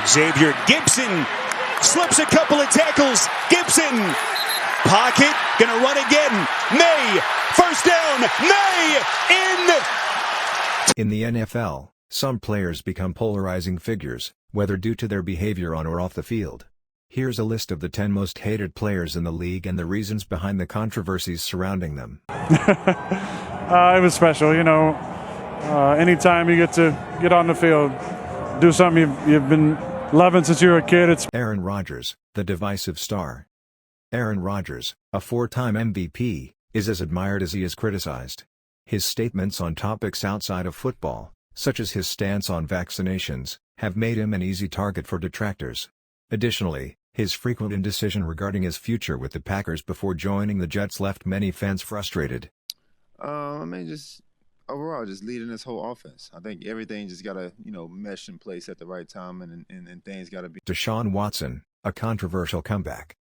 Xavier Gibson slips a couple of tackles. Gibson, pocket, gonna run again. May, first down, May, In the NFL, some players become polarizing figures, whether due to their behavior on or off the field. Here's a list of the 10 most hated players in the league and the reasons behind the controversies surrounding them. It was special, anytime you get on the field, do something you've been loving since you were a kid. It's Aaron Rodgers, the divisive star. Aaron Rodgers, a four-time MVP, is as admired as he is criticized. His statements on topics outside of football, such as his stance on vaccinations, have made him an easy target for detractors. Additionally, his frequent indecision regarding his future with the Packers before joining the Jets left many fans frustrated. Overall, just leading this whole offense. I think everything just got to, mesh in place at the right time, and things got to be. Deshaun Watson, a controversial comeback.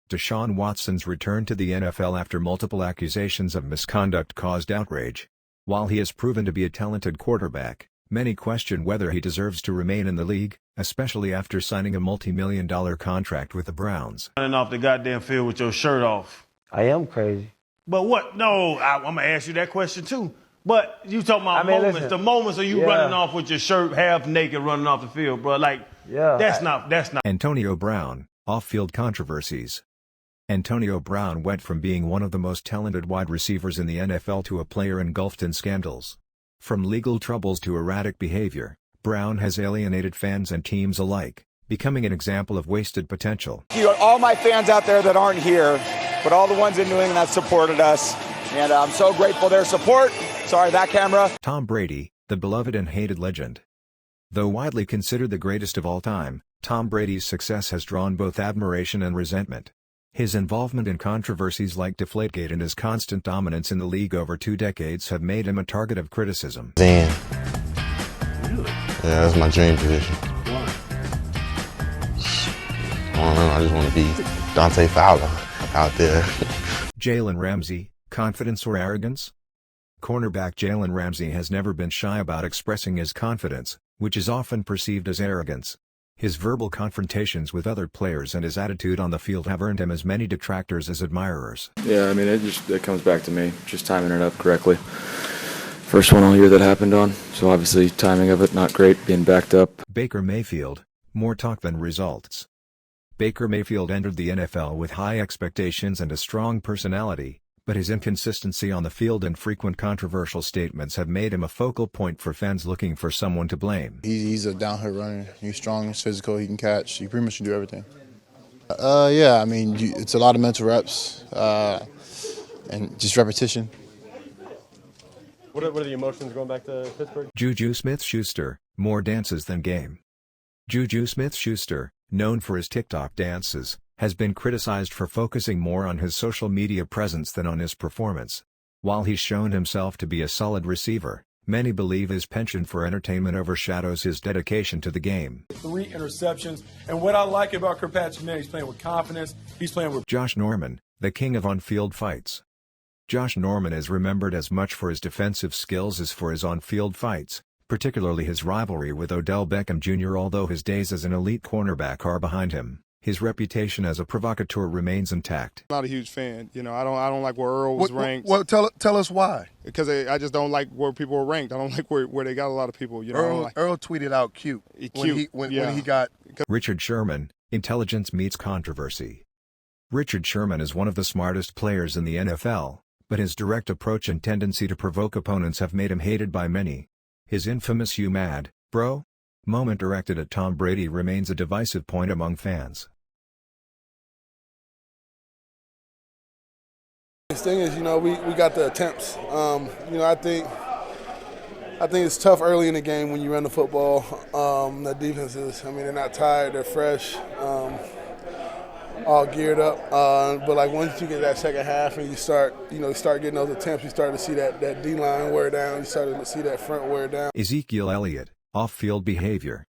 Deshaun Watson's return to the NFL after multiple accusations of misconduct caused outrage. While he has proven to be a talented quarterback, many question whether he deserves to remain in the league, especially after signing a multi-million-dollar contract with the Browns. Running off the goddamn field with your shirt off. I am crazy. But what? No, I'm going to ask you that question too. But you talking about moments, listen, the moments of you running off with your shirt half naked running off the field, bro. That's not. Antonio Brown, off-field controversies. Antonio Brown went from being one of the most talented wide receivers in the NFL to a player engulfed in scandals. From legal troubles to erratic behavior, Brown has alienated fans and teams alike, becoming an example of wasted potential. Thank you all my fans out there that aren't here, but all the ones in New England that supported us, and I'm so grateful for their support. Sorry, that camera. Tom Brady, the beloved and hated legend. Though widely considered the greatest of all time, Tom Brady's success has drawn both admiration and resentment. His involvement in controversies like Deflategate and his constant dominance in the league over 2 decades have made him a target of criticism. Really? Yeah, that's my dream position. Why? I don't know, I just want to be Dante Fowler out there. Jalen Ramsey, confidence or arrogance? Cornerback Jalen Ramsey has never been shy about expressing his confidence, which is often perceived as arrogance. His verbal confrontations with other players and his attitude on the field have earned him as many detractors as admirers. Yeah, it comes back to me, just timing it up correctly. First one all year that happened on, so obviously timing of it not great, being backed up. Baker Mayfield, more talk than results. Baker Mayfield entered the NFL with high expectations and a strong personality, but his inconsistency on the field and frequent controversial statements have made him a focal point for fans looking for someone to blame. He's a downhill runner. He's strong, he's physical, he can catch. He pretty much can do everything. It's a lot of mental reps and just repetition. What are the emotions going back to Pittsburgh? Juju Smith-Schuster, more dances than game. Juju Smith-Schuster, known for his TikTok dances, has been criticized for focusing more on his social media presence than on his performance. While he's shown himself to be a solid receiver, many believe his penchant for entertainment overshadows his dedication to the game. 3 interceptions, and what I like about Kirkpatrick, man, he's playing with confidence, he's playing with... Josh Norman, the king of on-field fights. Josh Norman is remembered as much for his defensive skills as for his on-field fights, particularly his rivalry with Odell Beckham Jr. Although his days as an elite cornerback are behind him, his reputation as a provocateur remains intact. I'm not a huge fan. I don't like where Earl was ranked. Well, tell us why. Because I just don't like where people were ranked. I don't like where they got a lot of people. Earl tweeted out cute when he got... Richard Sherman, intelligence meets controversy. Richard Sherman is one of the smartest players in the NFL, but his direct approach and tendency to provoke opponents have made him hated by many. His infamous "you mad, bro?" moment directed at Tom Brady remains a divisive point among fans. The thing is, we got the attempts. I think it's tough early in the game when you run the football. The defenses, they're not tired, they're fresh, all geared up. But once you get that second half and you start getting those attempts, you start to see that D-line wear down. You start to see that front wear down. Ezekiel Elliott, off-field behavior.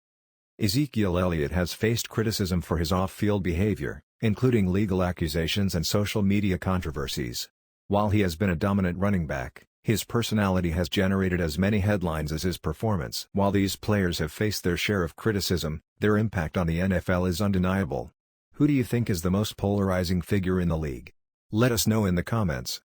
Ezekiel Elliott has faced criticism for his off-field behavior, including legal accusations and social media controversies. While he has been a dominant running back, His personality has generated as many headlines as his performance. While these players have faced their share of criticism, their impact on the NFL is undeniable. Who do you think is the most polarizing figure in the league? Let us know in the comments.